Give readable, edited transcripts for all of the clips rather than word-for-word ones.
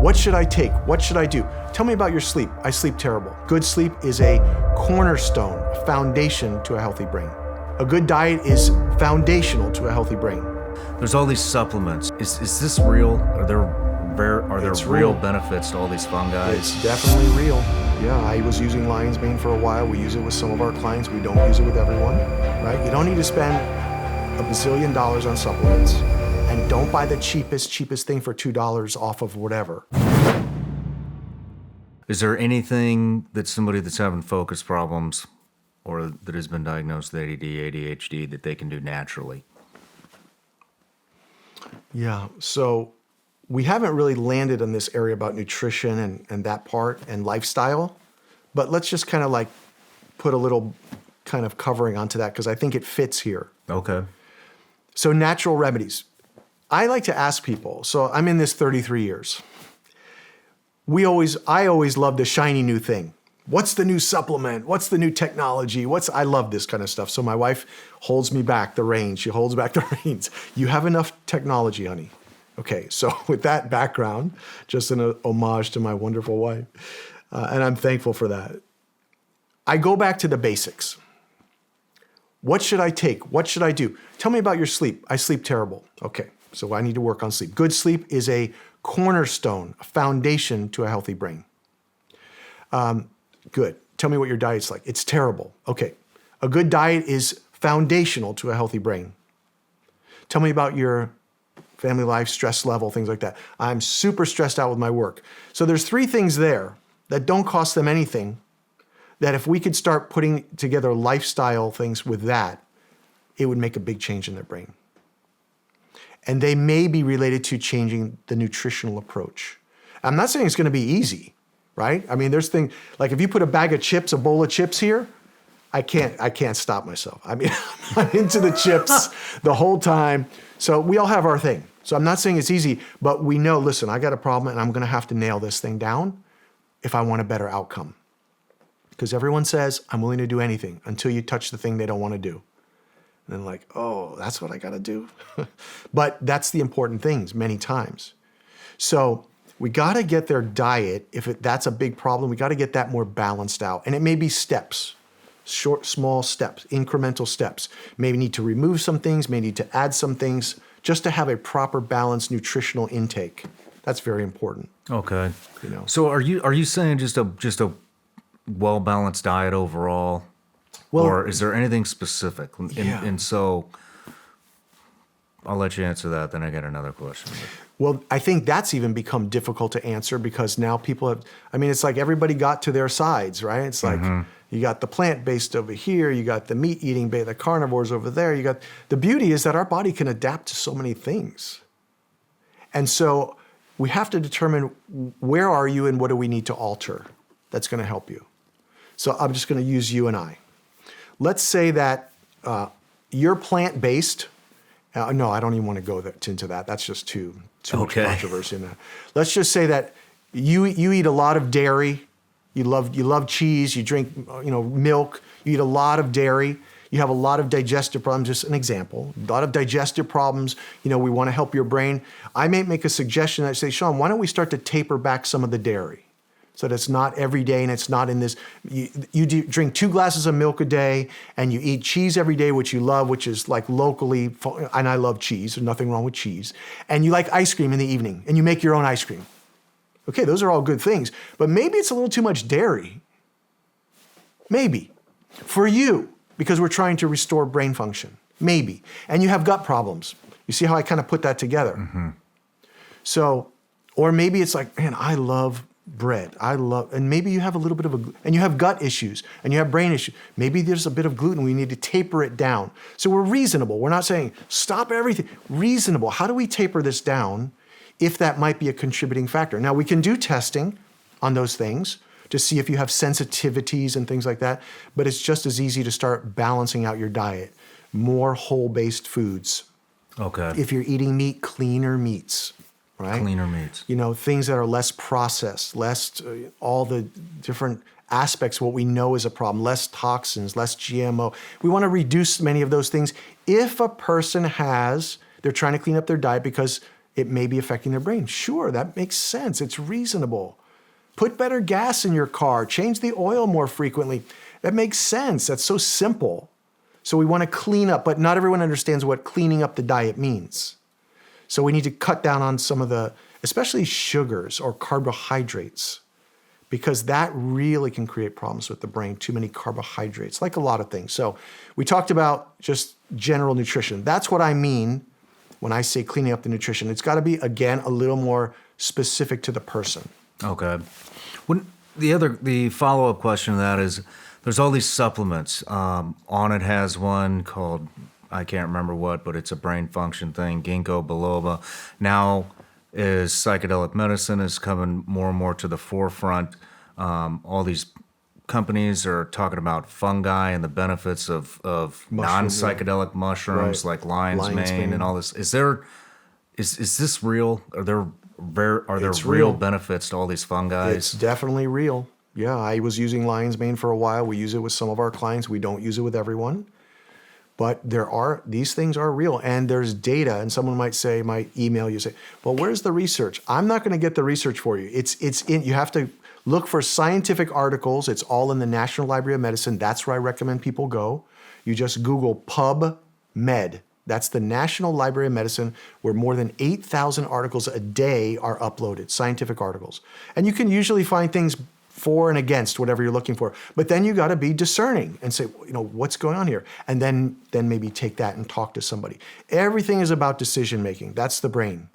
What should I take? What should I do? Tell me about your sleep. I sleep terrible. Good sleep is a cornerstone, a foundation to a healthy brain. A good diet is foundational to a healthy brain. There's all these supplements. Is this real? Are there real benefits to all these fungi? It's definitely real. Yeah, I was using lion's mane for a while. We use it with some of our clients. We don't use it with everyone, right? You don't need to spend $1 bazillion on supplements, and don't buy the cheapest thing for $2 off of whatever. Is there anything that somebody that's having focus problems or that has been diagnosed with ADD, ADHD that they can do naturally? Yeah, so we haven't really landed on this area about nutrition and that part and lifestyle, but let's just kind of like put a little kind of covering onto that because I think it fits here. Okay. So natural remedies. I like to ask people, so I'm in this 33 years. I always love the shiny new thing. What's the new supplement? What's the new technology? I love this kind of stuff. So my wife holds me back the reins. She holds back the reins. You have enough technology, honey. Okay, so with that background, just an homage to my wonderful wife, and I'm thankful for that. I go back to the basics. What should I take? What should I do? Tell me about your sleep. I sleep terrible. Okay, so I need to work on sleep. Good sleep is a cornerstone, a foundation to a healthy brain. Good. Tell me what your diet's like. It's terrible. Okay, a good diet is foundational to a healthy brain. Tell me about your family life, stress level, things like that. I'm super stressed out with my work. So there's 3 things there that don't cost them anything, that if we could start putting together lifestyle things with that, it would make a big change in their brain. And they may be related to changing the nutritional approach. I'm not saying it's going to be easy, right? I mean, there's things, like if you put a bag of chips, a bowl of chips here, I can't stop myself. I mean, I'm into the chips the whole time. So we all have our thing. So I'm not saying it's easy, but we know, listen, I got a problem and I'm going to have to nail this thing down if I want a better outcome. Because everyone says, I'm willing to do anything until you touch the thing they don't want to do. And then like, oh, that's what I got to do. But that's the important things many times. So we got to get their diet. If that's a big problem, we got to get that more balanced out. And it may be steps. Short, small steps, incremental steps. Maybe need to remove some things, may need to add some things, just to have a proper balanced nutritional intake. That's very important. Okay. So are you saying just a well-balanced diet overall? Well, or is there anything specific? And so I'll let you answer that, then I got another question. Well, I think that's even become difficult to answer because now people have, it's like everybody got to their sides, right? It's like you got the plant-based over here, you got the meat-eating, the carnivores over there. The beauty is that our body can adapt to so many things. And so we have to determine where are you and what do we need to alter that's going to help you. So I'm just going to use you and I. Let's say that you're plant-based. No, I don't even want to go into that. That's just too much controversy in that. Let's just say that you eat a lot of dairy. You love cheese. You drink milk. You eat a lot of dairy. You have a lot of digestive problems. Just an example. A lot of digestive problems. We want to help your brain. I may make a suggestion that say, Shawn, why don't we start to taper back some of the dairy? So that it's not every day and it's not in this, you drink 2 glasses of milk a day and you eat cheese every day, which you love, which is like locally, and I love cheese, there's nothing wrong with cheese. And you like ice cream in the evening and you make your own ice cream. Okay, those are all good things, but maybe it's a little too much dairy. Maybe. For you, because we're trying to restore brain function. Maybe. And you have gut problems. You see how I kind of put that together? Mm-hmm. So, or maybe it's like, man, I love bread. And maybe you have a little bit of and you have gut issues and you have brain issues. Maybe there's a bit of gluten. We need to taper it down. So we're reasonable. We're not saying stop everything. Reasonable. How do we taper this down if that might be a contributing factor? Now we can do testing on those things to see if you have sensitivities and things like that, but it's just as easy to start balancing out your diet. More whole-based foods. Okay. If you're eating meat, cleaner meats. Right? Cleaner meats. Things that are less processed, less all the different aspects, what we know is a problem, less toxins, less GMO. We want to reduce many of those things. If a person they're trying to clean up their diet because it may be affecting their brain. Sure, that makes sense. It's reasonable. Put better gas in your car. Change the oil more frequently. That makes sense. That's so simple. So we want to clean up, but not everyone understands what cleaning up the diet means. So we need to cut down on some of the, especially sugars or carbohydrates, because that really can create problems with the brain, too many carbohydrates, like a lot of things. So we talked about just general nutrition. That's what I mean when I say cleaning up the nutrition. It's got to be, again, a little more specific to the person. Okay. The follow-up question to that is, there's all these supplements. Onnit has one called, I can't remember what, but it's a brain function thing, ginkgo biloba. Now, as psychedelic medicine is coming more and more to the forefront, all these companies are talking about fungi and the benefits of non-psychedelic mushrooms like lion's mane and all this. Is this real? Are there real benefits to all these fungi? It's definitely real. Yeah, I was using lion's mane for a while. We use it with some of our clients. We don't use it with everyone. But these things are real, and there's data. And someone might email you, say, well, where's the research? I'm not going to get the research for you. You have to look for scientific articles. It's all in the National Library of Medicine. That's where I recommend people go. You just Google PubMed. That's the National Library of Medicine, where more than 8,000 articles a day are uploaded, scientific articles. And you can usually find things for and against whatever you're looking for. But then you got to be discerning and say, what's going on here? And then maybe take that and talk to somebody. Everything is about decision making. That's the brain.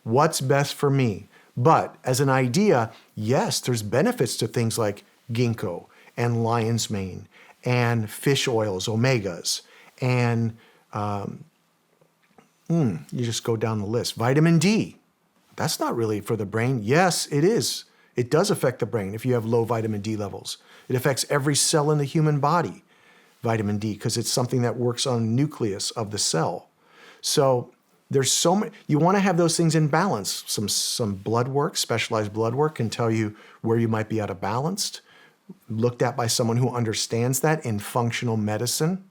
What's best for me? But as an idea, yes, there's benefits to things like ginkgo and lion's mane and fish oils, omegas, and you just go down the list. Vitamin D. That's not really for the brain. Yes, it is. It does affect the brain if you have low vitamin D levels. It affects every cell in the human body, vitamin D, because it's something that works on the nucleus of the cell. So there's so many, you want to have those things in balance. Some blood work, specialized blood work can tell you where you might be out of balance, looked at by someone who understands that in functional medicine.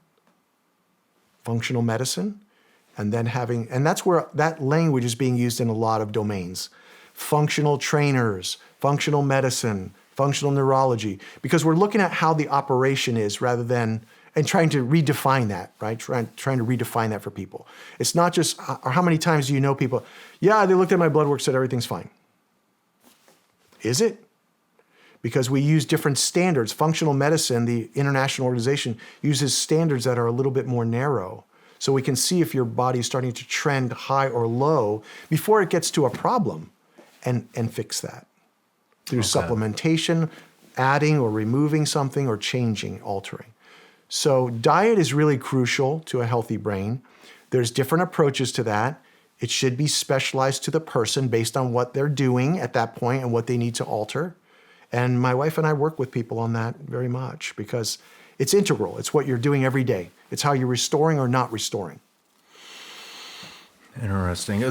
And then and that's where that language is being used in a lot of domains. Functional trainers, functional medicine, functional neurology, because we're looking at how the operation is rather than, and trying to redefine that, right? Trying to redefine that for people. It's not just, or how many times do you know people, yeah, they looked at my blood work, said everything's fine. Is it? Because we use different standards. Functional medicine, the international organization, uses standards that are a little bit more narrow. So we can see if your body is starting to trend high or low before it gets to a problem, and fix that through supplementation, adding or removing something, or changing, altering. So diet is really crucial to a healthy brain. There's different approaches to that. It should be specialized to the person based on what they're doing at that point and what they need to alter. And my wife and I work with people on that very much because it's integral. It's what you're doing every day. It's how you're restoring or not restoring. Interesting.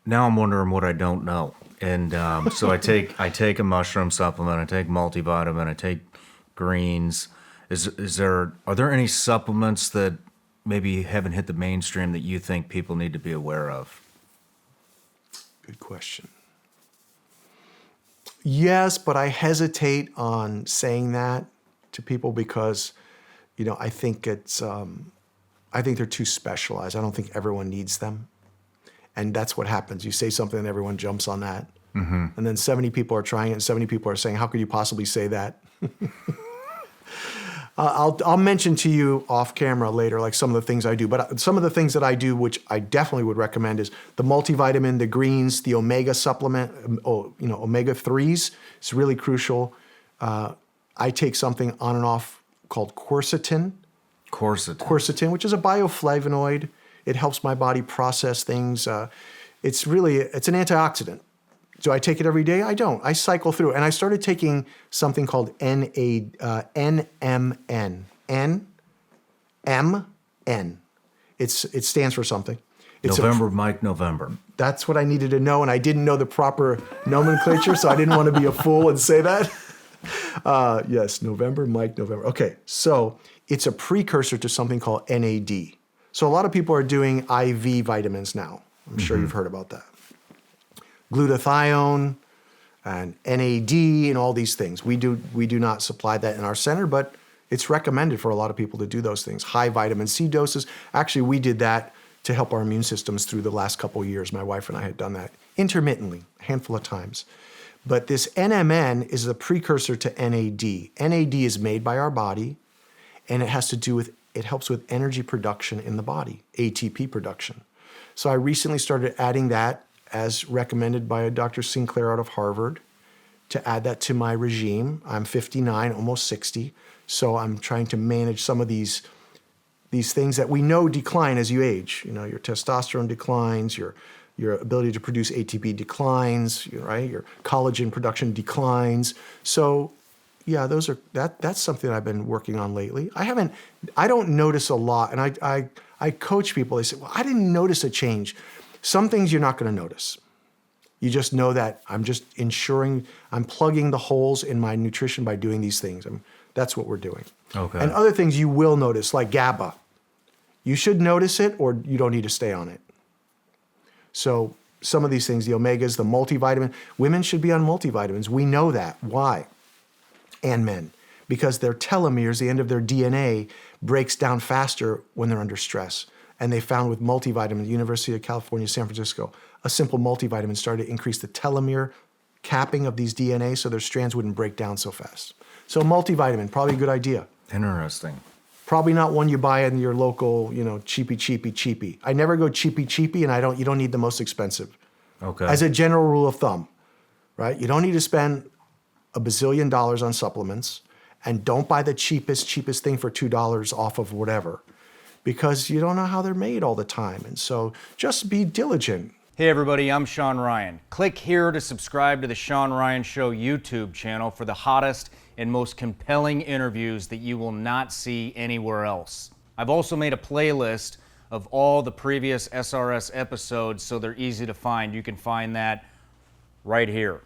Now I'm wondering what I don't know. And so I take a mushroom supplement, I take multivitamin, I take greens. Are there any supplements that maybe haven't hit the mainstream that you think people need to be aware of? Good question. Yes, but I hesitate on saying that to people because, I think they're too specialized. I don't think everyone needs them. And that's what happens. You say something and everyone jumps on that. Mm-hmm. And then 70 people are trying it and 70 people are saying, how could you possibly say that? I'll mention to you off camera later, like some of the things I do. But some of the things that I do, which I definitely would recommend, is the multivitamin, the greens, the omega supplement, omega 3s. It's really crucial. I take something on and off called quercetin. Quercetin, which is a bioflavonoid. It helps my body process things. It's an antioxidant. Do I take it every day? I don't. I cycle through. And I started taking something called NMN. NMN. It stands for something. It's November. That's what I needed to know, and I didn't know the proper nomenclature, so I didn't want to be a fool and say that. Yes, November. Okay, so it's a precursor to something called NAD. So a lot of people are doing IV vitamins now. I'm sure you've heard about that. Glutathione and NAD and all these things. We do not supply that in our center, but it's recommended for a lot of people to do those things. High vitamin C doses. Actually, we did that to help our immune systems through the last couple of years. My wife and I had done that intermittently, a handful of times. But this NMN is a precursor to NAD. NAD is made by our body, and it has to do with, it helps with energy production in the body, ATP production. So I recently started adding that as recommended by Dr. Sinclair out of Harvard to add that to my regime. I'm 59, almost 60, so I'm trying to manage some of these things that we know decline as you age. You know, your testosterone declines, your ability to produce ATP declines, right? Your collagen production declines. So yeah, that's something I've been working on lately. I don't notice a lot, and I coach people. They say, well, I didn't notice a change. Some things you're not going to notice. You just know that I'm just ensuring I'm plugging the holes in my nutrition by doing these things. That's what we're doing. Okay. And other things you will notice, like GABA. You should notice it, or you don't need to stay on it. So some of these things, the omegas, the multivitamin, women should be on multivitamins. We know that. Why? And men. Because their telomeres, the end of their DNA, breaks down faster when they're under stress. And they found with multivitamin, University of California, San Francisco, a simple multivitamin started to increase the telomere capping of these DNA so their strands wouldn't break down so fast. So multivitamin, probably a good idea. Interesting. Probably not one you buy in your local, cheapy. I never go cheapy, and you don't need the most expensive. Okay. As a general rule of thumb, right? You don't need to spend $1 bazillion on supplements, and don't buy the cheapest thing for $2 off of whatever, because you don't know how they're made all the time. And so just be diligent. Hey everybody, I'm Shawn Ryan. Click here to subscribe to the Shawn Ryan Show YouTube channel for the hottest and most compelling interviews that you will not see anywhere else. I've also made a playlist of all the previous SRS episodes so they're easy to find. You can find that right here.